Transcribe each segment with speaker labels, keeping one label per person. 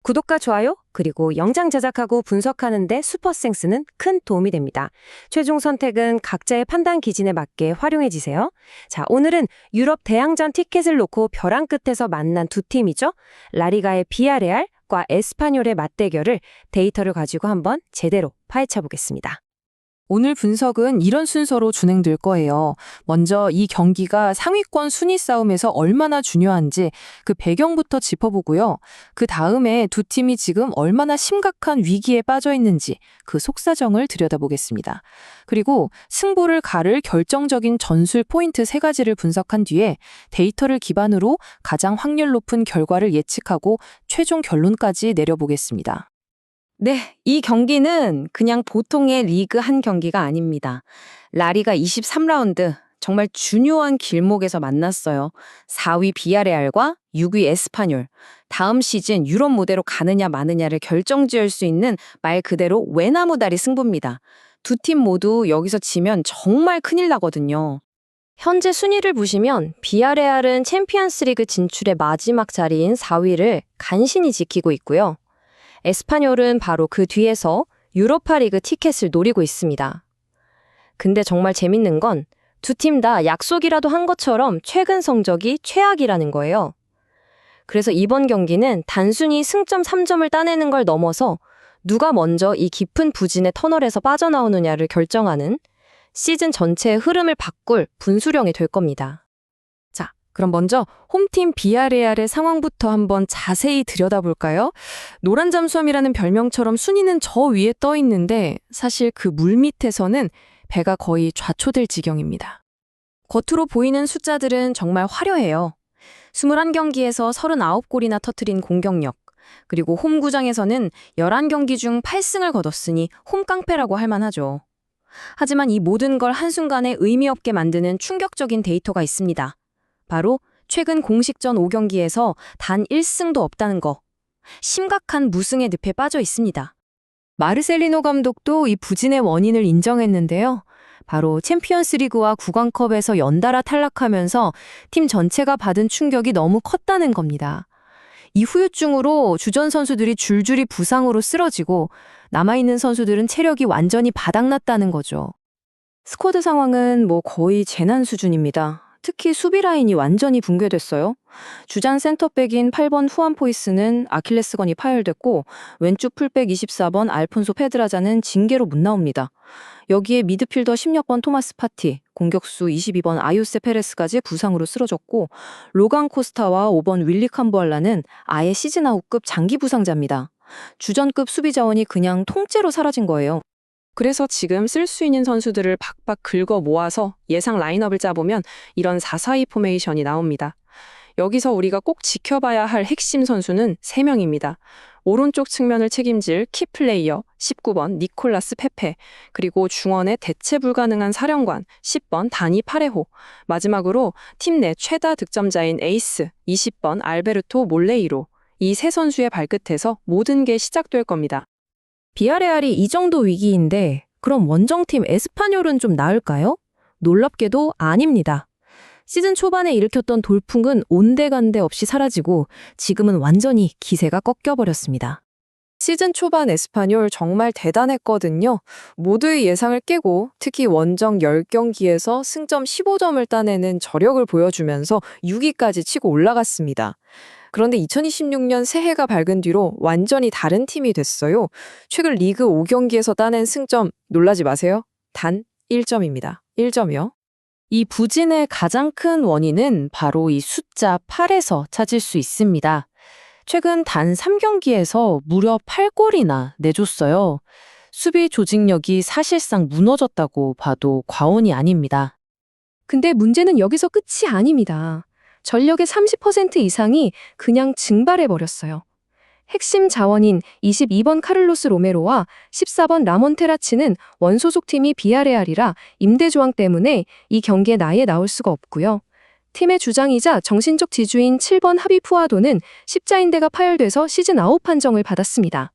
Speaker 1: 구독과 좋아요, 그리고 영상 제작하고 분석하는 데 슈퍼센스는 큰 도움이 됩니다. 최종 선택은 각자의 판단 기준에 맞게 활용해주세요. 자, 오늘은 유럽 대항전 티켓을 놓고 벼랑 끝에서 만난 두 팀이죠. 라리가의 비아레알과 에스파뇰의 맞대결을 데이터를 가지고 한번 제대로 파헤쳐 보겠습니다.
Speaker 2: 오늘 분석은 이런 순서로 진행될 거예요. 먼저 이 경기가 상위권 순위 싸움에서 얼마나 중요한지 그 배경부터 짚어보고요. 그 다음에 두 팀이 지금 얼마나 심각한 위기에 빠져 있는지 그 속사정을 들여다보겠습니다. 그리고 승부를 가를 결정적인 전술 포인트 3가지를 분석한 뒤에 데이터를 기반으로 가장 확률 높은 결과를 예측하고 최종 결론까지 내려보겠습니다.
Speaker 3: 네, 이 경기는 그냥 보통의 리그 한 경기가 아닙니다. 라리가 23라운드 정말 중요한 길목에서 만났어요. 4위 비아레알과 6위 에스파뇰. 다음 시즌 유럽 무대로 가느냐 마느냐를 결정지을 수 있는 말 그대로 외나무다리 승부입니다. 두 팀 모두 여기서 지면 정말 큰일 나거든요.
Speaker 4: 현재 순위를 보시면 비아레알은 챔피언스리그 진출의 마지막 자리인 4위를 간신히 지키고 있고요. 에스파뇰은 바로 그 뒤에서 유로파리그 티켓을 노리고 있습니다. 근데 정말 재밌는 건 두 팀 다 약속이라도 한 것처럼 최근 성적이 최악이라는 거예요. 그래서 이번 경기는 단순히 승점 3점을 따내는 걸 넘어서 누가 먼저 이 깊은 부진의 터널에서 빠져나오느냐를 결정하는 시즌 전체의 흐름을 바꿀 분수령이 될 겁니다.
Speaker 2: 그럼 먼저 홈팀 비아레알의 상황부터 한번 자세히 들여다볼까요? 노란 잠수함이라는 별명처럼 순위는 저 위에 떠 있는데 사실 그 물밑에서는 배가 거의 좌초될 지경입니다. 겉으로 보이는 숫자들은 정말 화려해요. 21경기에서 39골이나 터뜨린 공격력, 그리고 홈구장에서는 11경기 중 8승을 거뒀으니 홈깡패라고 할 만하죠. 하지만 이 모든 걸 한순간에 의미 없게 만드는 충격적인 데이터가 있습니다. 바로 최근 공식전 5경기에서 단 1승도 없다는 거. 심각한 무승의 늪에 빠져 있습니다. 마르셀리노 감독도 이 부진의 원인을 인정했는데요. 바로 챔피언스리그와 구강컵에서 연달아 탈락하면서 팀 전체가 받은 충격이 너무 컸다는 겁니다. 이 후유증으로 주전 선수들이 줄줄이 부상으로 쓰러지고 남아있는 선수들은 체력이 완전히 바닥났다는 거죠. 스쿼드 상황은 거의 재난 수준입니다. 특히 수비 라인이 완전히 붕괴됐어요. 주장 센터백인 8번 후안 포이스는 아킬레스건이 파열됐고 왼쪽 풀백 24번 알폰소 페드라자는 징계로 못 나옵니다. 여기에 미드필더 16번 토마스 파티, 공격수 22번 아유세 페레스까지 부상으로 쓰러졌고 로간 코스타와 5번 윌리 캄보알라는 아예 시즌 아웃급 장기 부상자입니다. 주전급 수비 자원이 그냥 통째로 사라진 거예요. 그래서 지금 쓸 수 있는 선수들을 박박 긁어 모아서 예상 라인업을 짜보면 이런 4-4-2 포메이션이 나옵니다. 여기서 우리가 꼭 지켜봐야 할 핵심 선수는 3명입니다. 오른쪽 측면을 책임질 키플레이어 19번 니콜라스 페페, 그리고 중원의 대체 불가능한 사령관 10번 다니 파레호, 마지막으로 팀 내 최다 득점자인 에이스 20번 알베르토 몰레이로, 이 세 선수의 발끝에서 모든 게 시작될 겁니다.
Speaker 3: 비아레알이 이 정도 위기인데 그럼 원정팀 에스파뇰은 좀 나을까요? 놀랍게도 아닙니다. 시즌 초반에 일으켰던 돌풍은 온데간데 없이 사라지고 지금은 완전히 기세가 꺾여버렸습니다. 시즌 초반 에스파뇰 정말 대단했거든요. 모두의 예상을 깨고 특히 원정 10경기에서 승점 15점을 따내는 저력을 보여주면서 6위까지 치고 올라갔습니다. 그런데 2026년 새해가 밝은 뒤로 완전히 다른 팀이 됐어요. 최근 리그 5경기에서 따낸 승점 놀라지 마세요. 단 1점입니다. 1점이요. 이 부진의 가장 큰 원인은 바로 이 숫자 8에서 찾을 수 있습니다. 최근 단 3경기에서 무려 8골이나 내줬어요. 수비 조직력이 사실상 무너졌다고 봐도 과언이 아닙니다.
Speaker 4: 근데 문제는 여기서 끝이 아닙니다. 전력의 30% 이상이 그냥 증발해버렸어요. 핵심 자원인 22번 카를로스 로메로와 14번 라몬 테라치는 원소속팀이 비아레알이라 임대 조항 때문에 이 경기에 나에 나올 수가 없고요. 팀의 주장이자 정신적 지주인 7번 하비 푸아도는 십자인대가 파열돼서 시즌 아웃 판정을 받았습니다.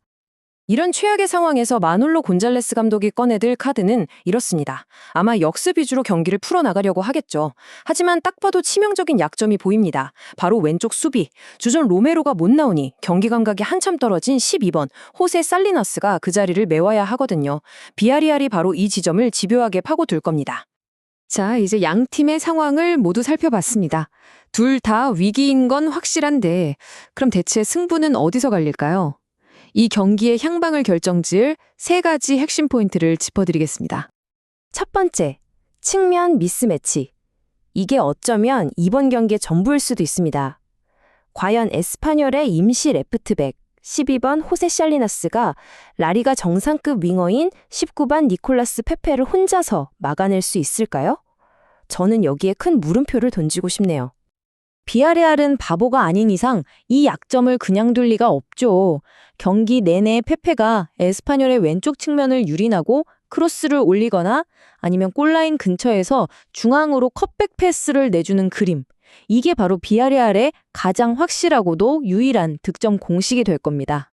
Speaker 1: 이런 최악의 상황에서 마놀로 곤잘레스 감독이 꺼내들 카드는 이렇습니다. 아마 역습 위주로 경기를 풀어나가려고 하겠죠. 하지만 딱 봐도 치명적인 약점이 보입니다. 바로 왼쪽 수비. 주전 로메로가 못 나오니 경기 감각이 한참 떨어진 12번 호세 살리나스가 그 자리를 메워야 하거든요. 비아리알이 바로 이 지점을 집요하게 파고들 겁니다.
Speaker 2: 자, 이제 양 팀의 상황을 모두 살펴봤습니다. 둘 다 위기인 건 확실한데 그럼 대체 승부는 어디서 갈릴까요? 이 경기의 향방을 결정지을 3가지 핵심 포인트를 짚어드리겠습니다.
Speaker 4: 첫 번째, 측면 미스매치. 이게 어쩌면 이번 경기의 전부일 수도 있습니다. 과연 에스파뇰의 임시 레프트백 12번 호세 살리나스가 라리가 정상급 윙어인 19번 니콜라스 페페를 혼자서 막아낼 수 있을까요? 저는 여기에 큰 물음표를 던지고 싶네요. 비아레알은 바보가 아닌 이상 이 약점을 그냥 둘 리가 없죠. 경기 내내 페페가 에스파뇰의 왼쪽 측면을 유린하고 크로스를 올리거나 아니면 골라인 근처에서 중앙으로 컷백 패스를 내주는 그림. 이게 바로 비아레알의 가장 확실하고도 유일한 득점 공식이 될 겁니다.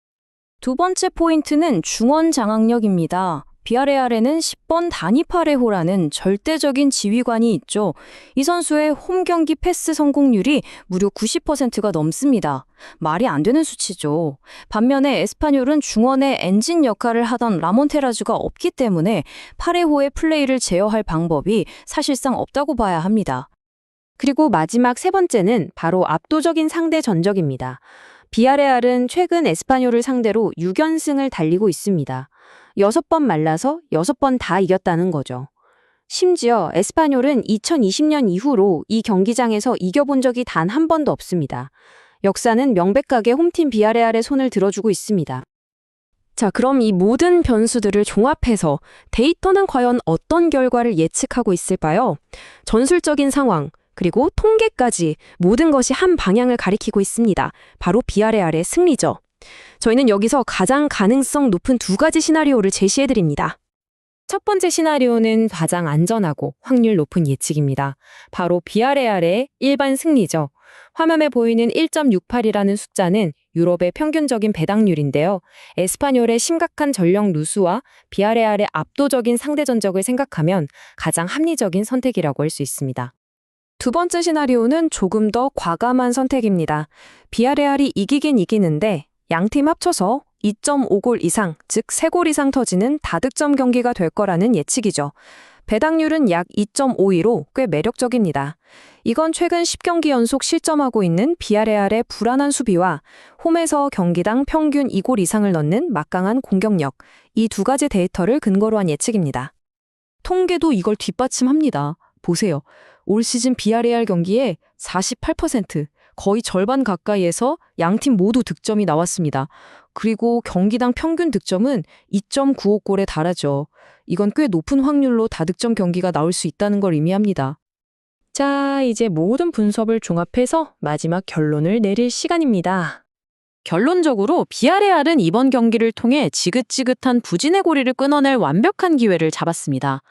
Speaker 4: 두 번째 포인트는 중원 장악력입니다. 비아레알에는 10번 다니 파레호라는 절대적인 지휘관이 있죠. 이 선수의 홈 경기 패스 성공률이 무려 90%가 넘습니다. 말이 안 되는 수치죠. 반면에 에스파뇰은 중원의 엔진 역할을 하던 라몬테라주가 없기 때문에 파레호의 플레이를 제어할 방법이 사실상 없다고 봐야 합니다.
Speaker 1: 그리고 마지막 세 번째는 바로 압도적인 상대 전적입니다. 비아레알은 최근 에스파뇰을 상대로 6연승을 달리고 있습니다. 6번 말라서 6번 다 이겼다는 거죠. 심지어 에스파뇰은 2020년 이후로 이 경기장에서 이겨본 적이 단 한 번도 없습니다. 역사는 명백하게 홈팀 비아레알의 손을 들어주고 있습니다. 자, 그럼 이 모든 변수들을 종합해서 데이터는 과연 어떤 결과를 예측하고 있을까요? 전술적인 상황, 그리고 통계까지 모든 것이 한 방향을 가리키고 있습니다. 바로 비아레알의 승리죠. 저희는 여기서 가장 가능성 높은 2가지 시나리오를 제시해드립니다. 첫 번째 시나리오는 가장 안전하고 확률 높은 예측입니다. 바로 비아레알의 일반 승리죠. 화면에 보이는 1.68이라는 숫자는 유럽의 평균적인 배당률인데요. 에스파뇰의 심각한 전력 누수와 비아레알의 압도적인 상대 전적을 생각하면 가장 합리적인 선택이라고 할 수 있습니다. 두 번째 시나리오는 조금 더 과감한 선택입니다. 비아레알이 이기긴 이기는데 양팀 합쳐서 2.5골 이상, 즉 3골 이상 터지는 다득점 경기가 될 거라는 예측이죠. 배당률은 약 2.52로 꽤 매력적입니다. 이건 최근 10경기 연속 실점하고 있는 비아레알의 불안한 수비와 홈에서 경기당 평균 2골 이상을 넣는 막강한 공격력, 이 2가지 데이터를 근거로 한 예측입니다. 통계도 이걸 뒷받침합니다. 보세요. 올 시즌 비아레알 경기에 48%, 거의 절반 가까이에서 양팀 모두 득점이 나왔습니다. 그리고 경기당 평균 득점은 2.95골에 달하죠. 이건 꽤 높은 확률로 다득점 경기가 나올 수 있다는 걸 의미합니다. 자, 이제 모든 분석을 종합해서 마지막 결론을 내릴 시간입니다. 결론적으로 비아레알은 이번 경기를 통해 지긋지긋한 부진의 고리를 끊어낼 완벽한 기회를 잡았습니다.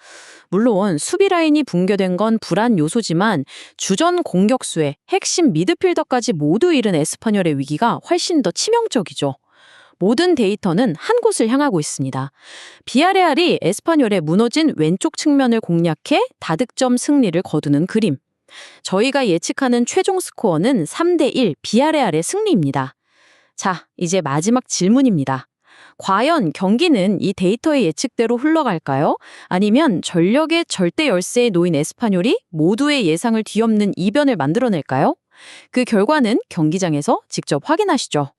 Speaker 1: 물론 수비 라인이 붕괴된 건 불안 요소지만 주전 공격수의 핵심 미드필더까지 모두 잃은 에스파뇰의 위기가 훨씬 더 치명적이죠. 모든 데이터는 한 곳을 향하고 있습니다. 비아레알이 에스파뇰의 무너진 왼쪽 측면을 공략해 다득점 승리를 거두는 그림. 저희가 예측하는 최종 스코어는 3대1 비아레알의 승리입니다. 자, 이제 마지막 질문입니다. 과연 경기는 이 데이터의 예측대로 흘러갈까요? 아니면 전력의 절대 열세에 놓인 에스파뇰이 모두의 예상을 뒤엎는 이변을 만들어낼까요? 그 결과는 경기장에서 직접 확인하시죠.